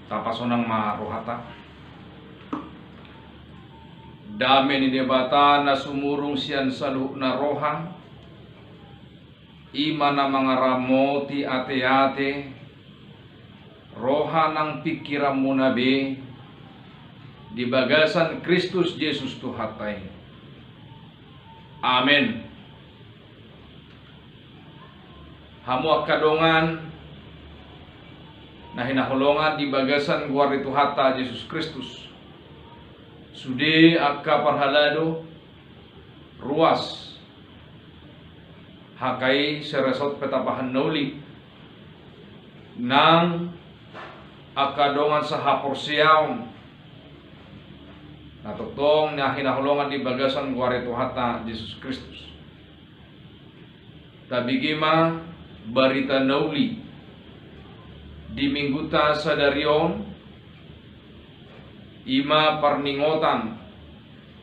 tapasonang marohata. Dame ni debata na sumurong siyan sa na roha. Ima na mga ramoti ate-ate. Roha ng pikiran mo nabi. Di bagasan Kristus Jesus tuhatay. Amen. Hamu kadongan na hinahulongan di bagasan guari tuhata Jesus Kristus. Sudi akka parhalado ruas hakai seresot petapahan noli nang akadongan sa haporsiaw natutong na hinahulongan di bagasan guari tuhata Jesus Kristus. Tabigima barita noli di mingguta sa darion ima parningotan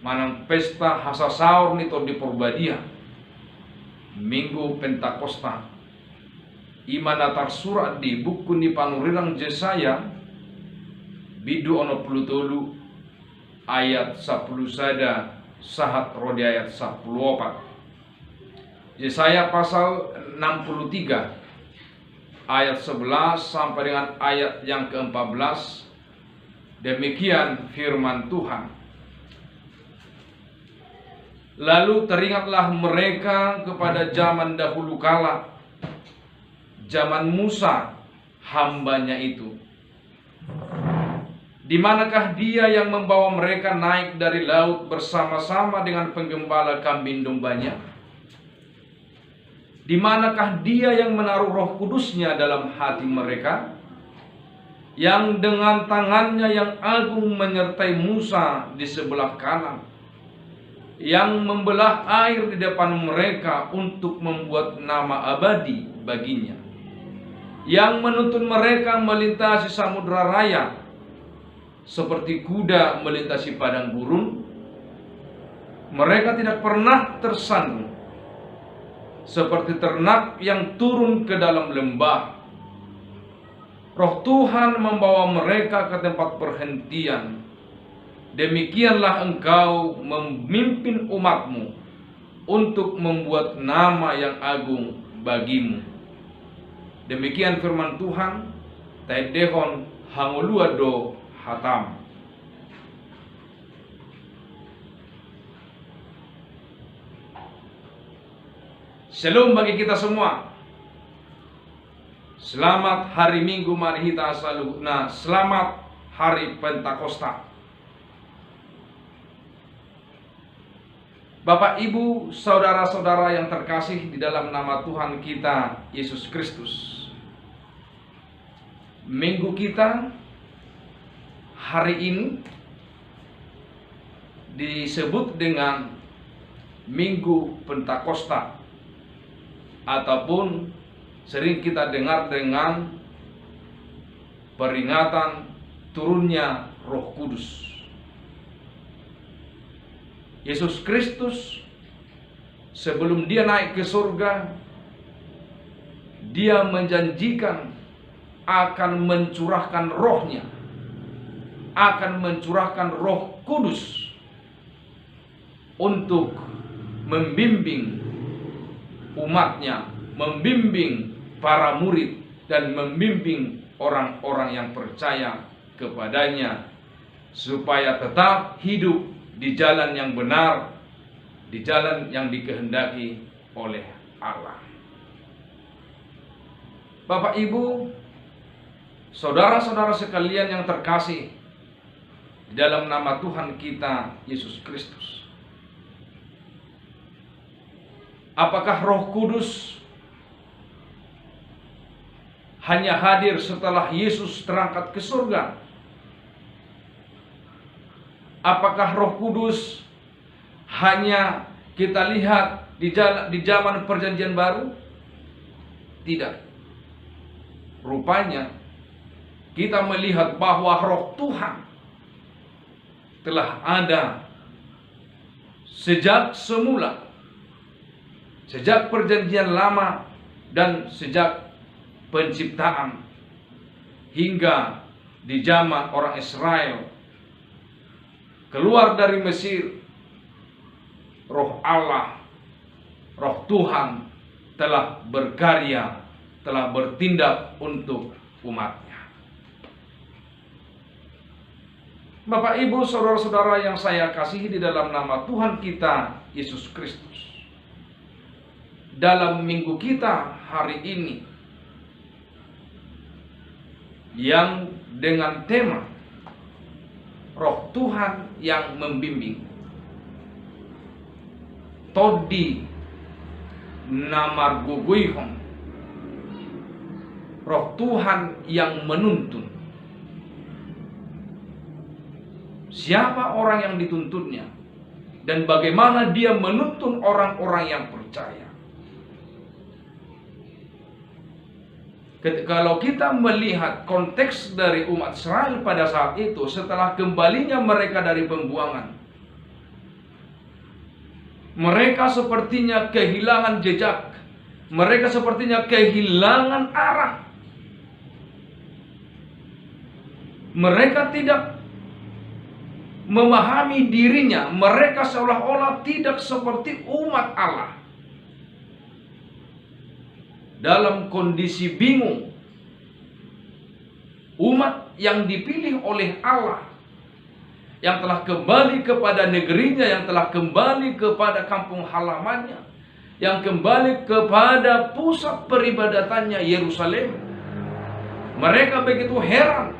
manang pesta hasasaur nito di Porbadia Minggu Pentakosta ima natarsurat di buku ni panurirang Yesaya bidu ono pelutolu ayat 10 sada sahat rodi ayat 14. Yesaya pasal 63 ayat 11 sampai dengan ayat yang ke-14. Demikian firman Tuhan. Lalu teringatlah mereka kepada zaman dahulu kala, zaman Musa hambanya itu. Di manakah dia yang membawa mereka naik dari laut bersama-sama dengan penggembala kambing dombanya? Di manakah dia yang menaruh Roh Kudusnya dalam hati mereka? Yang dengan tangannya yang agung menyertai Musa di sebelah kanan, yang membelah air di depan mereka untuk membuat nama abadi baginya, yang menuntun mereka melintasi samudra raya seperti kuda melintasi padang gurun. Mereka tidak pernah tersandung seperti ternak yang turun ke dalam lembah. Roh Tuhan membawa mereka ke tempat perhentian. Demikianlah engkau memimpin umatmu untuk membuat nama yang agung bagimu. Demikian firman Tuhan. Taidehon hanguluado hatam. Shalom bagi kita semua. Selamat hari Minggu Marihita Saluhna. Selamat hari Pentakosta. Bapak, Ibu, saudara-saudara yang terkasih di dalam nama Tuhan kita Yesus Kristus. Minggu kita hari ini disebut dengan Minggu Pentakosta, ataupun sering kita dengar dengan peringatan turunnya Roh Kudus. Yesus Kristus sebelum dia naik ke surga, dia menjanjikan akan mencurahkan rohnya, akan mencurahkan Roh Kudus untuk membimbing umatnya, membimbing para murid, dan membimbing orang-orang yang percaya kepadanya supaya tetap hidup di jalan yang benar, di jalan yang dikehendaki oleh Allah. Bapak, Ibu, saudara-saudara sekalian yang terkasih di dalam nama Tuhan kita Yesus Kristus. Apakah Roh Kudus hanya hadir setelah Yesus terangkat ke surga? Apakah Roh Kudus hanya kita lihat di zaman Perjanjian Baru? Tidak. Rupanya kita melihat bahwa Roh Tuhan telah ada sejak semula, sejak Perjanjian Lama dan sejak penciptaan hingga di zaman orang Israel keluar dari Mesir, Roh Allah, Roh Tuhan telah berkarya, telah bertindak untuk umatnya. Bapak, Ibu, saudara-saudara yang saya kasihi di dalam nama Tuhan kita Yesus Kristus, dalam minggu kita hari ini yang dengan tema Roh Tuhan yang membimbing, Todi Namar Guguihon, Roh Tuhan yang menuntun. Siapa orang yang dituntutnya dan bagaimana dia menuntun orang-orang yang percaya. Kalau kita melihat konteks dari umat Israel pada saat itu, setelah kembalinya mereka dari pembuangan, mereka sepertinya kehilangan jejak, mereka sepertinya kehilangan arah. Mereka tidak memahami dirinya, mereka seolah-olah tidak seperti umat Allah. Dalam kondisi bingung, umat yang dipilih oleh Allah, yang telah kembali kepada negerinya, yang telah kembali kepada kampung halamannya, yang kembali kepada pusat peribadatannya Yerusalem, mereka begitu heran.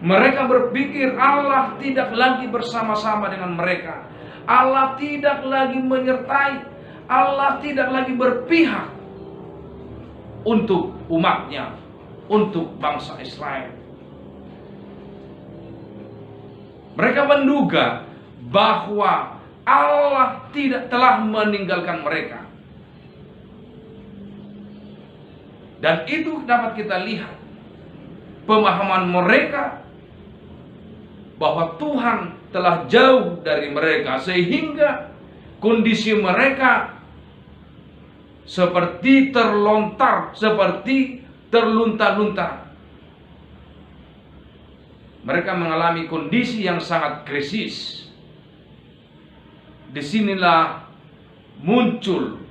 Mereka berpikir Allah tidak lagi bersama-sama dengan mereka. Allah tidak lagi menyertai. Allah tidak lagi berpihak untuk umatnya, untuk bangsa Israel. Mereka menduga bahwa Allah tidak telah meninggalkan mereka. Dan itu dapat kita lihat pemahaman mereka bahwa Tuhan telah jauh dari mereka, sehingga kondisi mereka seperti terlontar, seperti terlunta-lunta. Mereka mengalami kondisi yang sangat krisis. Disinilah muncul,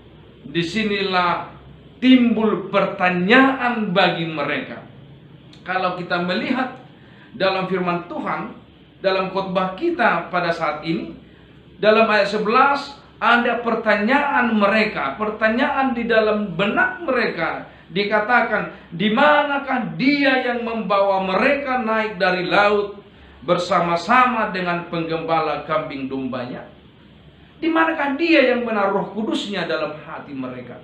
disinilah timbul pertanyaan bagi mereka. Kalau kita melihat dalam firman Tuhan, dalam khotbah kita pada saat ini, dalam ayat 11 ada pertanyaan mereka, pertanyaan di dalam benak mereka. Dikatakan, di manakah dia yang membawa mereka naik dari laut bersama-sama dengan penggembala kambing dombanya? Di manakah dia yang menaruh Roh Kudusnya dalam hati mereka?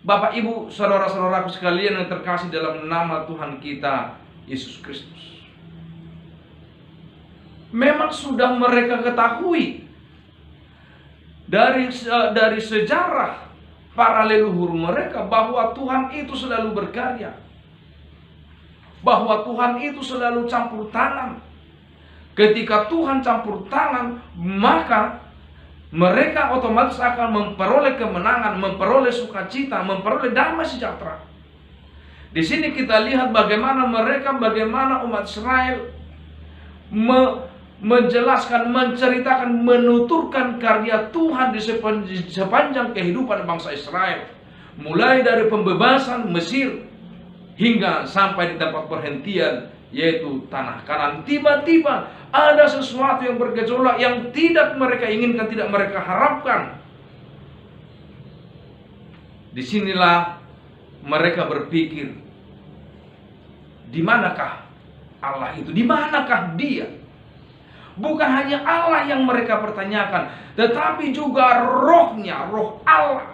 Bapak, Ibu, saudara-saudaraku sekalian yang terkasih dalam nama Tuhan kita Yesus Kristus, memang sudah mereka ketahui dari sejarah para leluhur mereka bahwa Tuhan itu selalu berkarya, bahwa Tuhan itu selalu campur tangan. Ketika Tuhan campur tangan, maka mereka otomatis akan memperoleh kemenangan, memperoleh sukacita, memperoleh damai sejahtera. Di sini kita lihat bagaimana umat Israel menjelaskan, menceritakan, menuturkan karya Tuhan di sepanjang kehidupan bangsa Israel, mulai dari pembebasan Mesir hingga sampai di tempat perhentian, yaitu tanah Kanaan. Tiba-tiba ada sesuatu yang bergejolak yang tidak mereka inginkan, tidak mereka harapkan. Disinilah mereka berpikir, di manakah Allah itu? Di manakah Dia? Bukan hanya Allah yang mereka pertanyakan, tetapi juga Rohnya, Roh Allah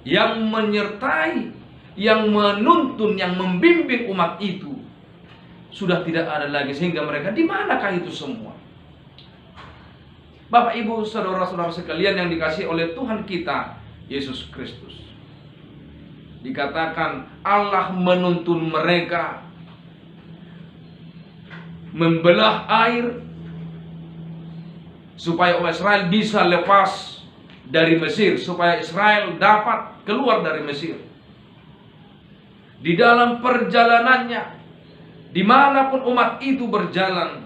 yang menyertai, yang menuntun, yang membimbing umat itu sudah tidak ada lagi. Sehingga mereka, di manakah itu semua? Bapak, Ibu, saudara-saudara sekalian yang dikasihi oleh Tuhan kita Yesus Kristus, dikatakan Allah menuntun mereka membelah air supaya umat Israel bisa lepas dari Mesir, supaya Israel dapat keluar dari Mesir. di dalam perjalanannya, dimanapun umat itu berjalan,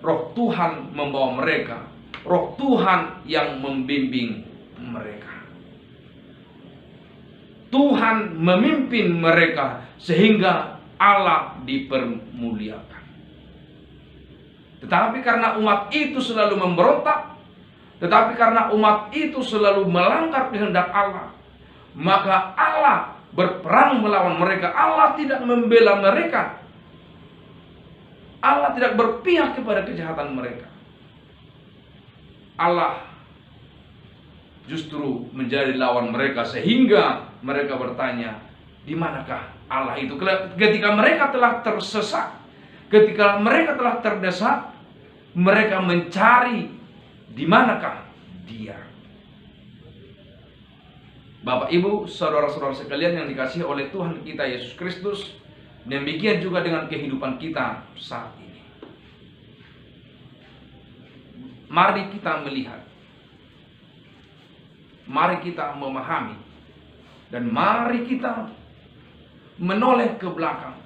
Roh Tuhan membawa mereka, Roh Tuhan yang membimbing mereka. Tuhan memimpin mereka sehingga Allah dipermuliakan. Tetapi karena umat itu selalu memberontak, tetapi karena umat itu selalu melanggar kehendak Allah, maka Allah berperang melawan mereka. Allah tidak membela mereka. Allah tidak berpihak kepada kejahatan mereka. Allah justru menjadi lawan mereka, sehingga mereka bertanya, di manakah Allah itu? Ketika mereka telah tersesat, ketika mereka telah terdesak, mereka mencari di manakah Dia. Bapak, Ibu, saudara-saudara sekalian yang dikasihi oleh Tuhan kita Yesus Kristus, demikian juga dengan kehidupan kita saat ini. Mari kita melihat, mari kita memahami, dan mari kita menoleh ke belakang.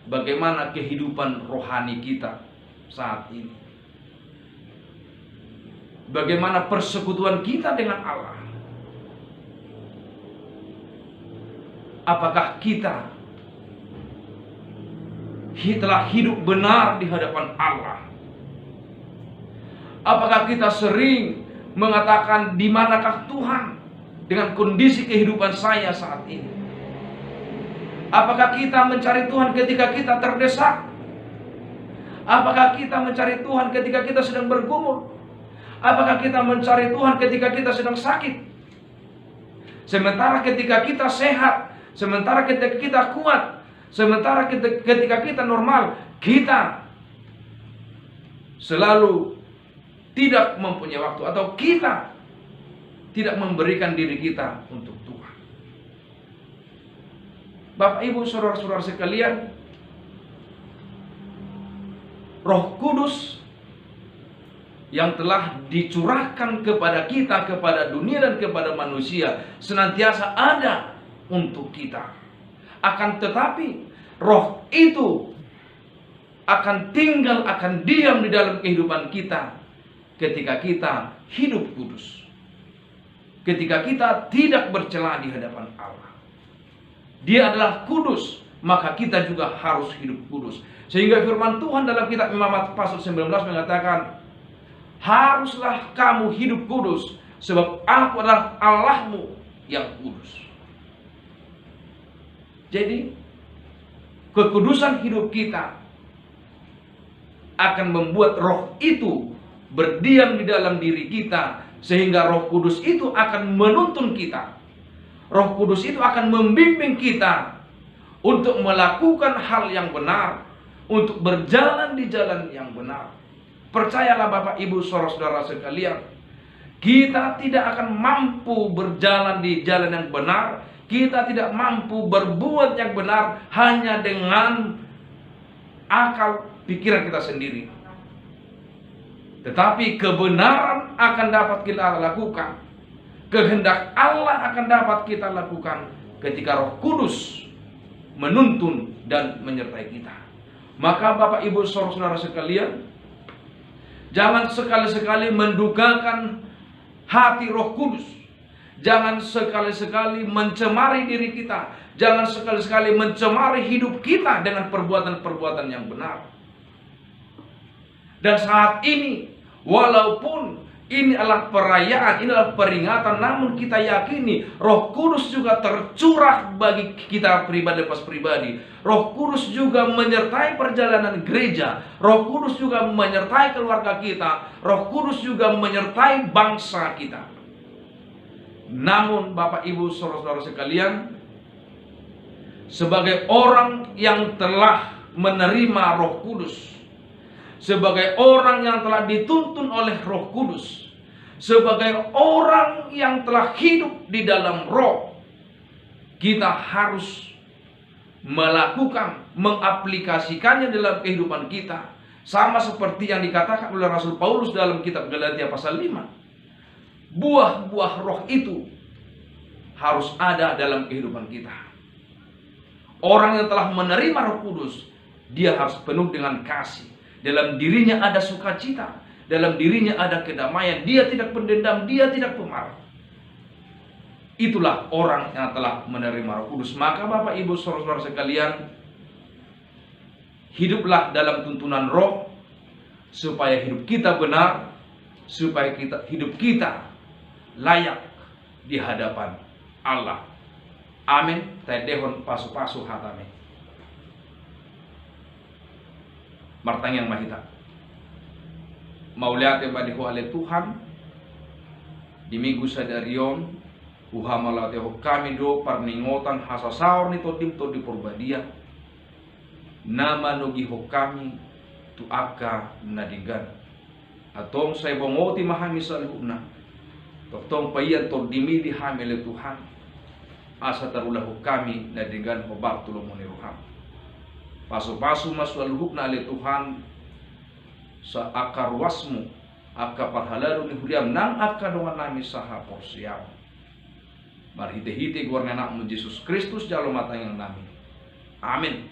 Bagaimana kehidupan rohani kita saat ini? Bagaimana persekutuan kita dengan Allah? Apakah kita telah hidup benar di hadapan Allah? Apakah kita sering mengatakan, di manakah Tuhan dengan kondisi kehidupan saya saat ini? Apakah kita mencari Tuhan ketika kita terdesak? Apakah kita mencari Tuhan ketika kita sedang bergumul? Apakah kita mencari Tuhan ketika kita sedang sakit? Sementara ketika kita sehat, sementara ketika kita kuat, sementara ketika kita normal, kita selalu tidak mempunyai waktu, atau kita tidak memberikan diri kita untuk Tuhan. Bapak, Ibu, saudara-saudara sekalian, Roh Kudus yang telah dicurahkan kepada kita, kepada dunia dan kepada manusia, senantiasa ada untuk kita. Akan tetapi Roh itu akan tinggal, akan diam di dalam kehidupan kita ketika kita hidup kudus, ketika kita tidak bercela di hadapan Allah. Dia adalah kudus, maka kita juga harus hidup kudus. Sehingga firman Tuhan dalam kitab Imamat pasal 19 mengatakan, haruslah kamu hidup kudus, sebab Aku adalah Allahmu yang kudus. Jadi kekudusan hidup kita akan membuat Roh itu berdiam di dalam diri kita, sehingga Roh Kudus itu akan menuntun kita. Roh Kudus itu akan membimbing kita untuk melakukan hal yang benar, untuk berjalan di jalan yang benar. Percayalah Bapak, Ibu, saudara-saudara sekalian, kita tidak akan mampu berjalan di jalan yang benar, kita tidak mampu berbuat yang benar hanya dengan akal pikiran kita sendiri. Tetapi kebenaran akan dapat kita lakukan, kehendak Allah akan dapat kita lakukan ketika Roh Kudus menuntun dan menyertai kita. Maka Bapak, Ibu, saudara-saudara sekalian, jangan sekali-sekali mendukakan hati Roh Kudus. Jangan sekali-sekali mencemari diri kita. Jangan sekali-sekali mencemari hidup kita dengan perbuatan-perbuatan yang benar. Dan saat ini, walaupun ini adalah perayaan, ini adalah peringatan, namun kita yakini Roh Kudus juga tercurah bagi kita pribadi lepas pribadi. Roh Kudus juga menyertai perjalanan gereja. Roh Kudus juga menyertai keluarga kita. Roh Kudus juga menyertai bangsa kita. Namun Bapak, Ibu, saudara-saudara sekalian, sebagai orang yang telah menerima Roh Kudus, sebagai orang yang telah dituntun oleh Roh Kudus, sebagai orang yang telah hidup di dalam Roh, kita harus melakukan, mengaplikasikannya dalam kehidupan kita. Sama seperti yang dikatakan oleh Rasul Paulus dalam kitab Galatia pasal 5. Buah-buah Roh itu harus ada dalam kehidupan kita. Orang yang telah menerima Roh Kudus, dia harus penuh dengan kasih. Dalam dirinya ada sukacita, dalam dirinya ada kedamaian. Dia tidak pendendam, dia tidak pemarah. Itulah orang yang telah menerima Roh Kudus. Maka Bapak Ibu saudara-saudara sekalian, hiduplah dalam tuntunan Roh, supaya hidup kita benar, supaya hidup kita layak di hadapan Allah. Amin. Tedehon pasu-pasu hatame. Martang yang mahita. Mauliat yang badiho ale Tuhan. Di minggu sadarion. Uhamala teho kami do parningotan hasasaur ni todim to di porbadia. Nama nugi ho kami tu aka nadigan. Atong say bongoti mahami saluna. Tong payan to dimi di hamile Tuhan. Asa tarulahu kami nadigan hobar tulong moniruham. Pasu-pasu maswaluhuk na ale Tuhan sa akar wasmu aka parhalaru ni huriam nang aka dongan nami saha porsiam. Marhite-hite guarna nakmu Yesus Kristus jalo matang yang nami. Amin.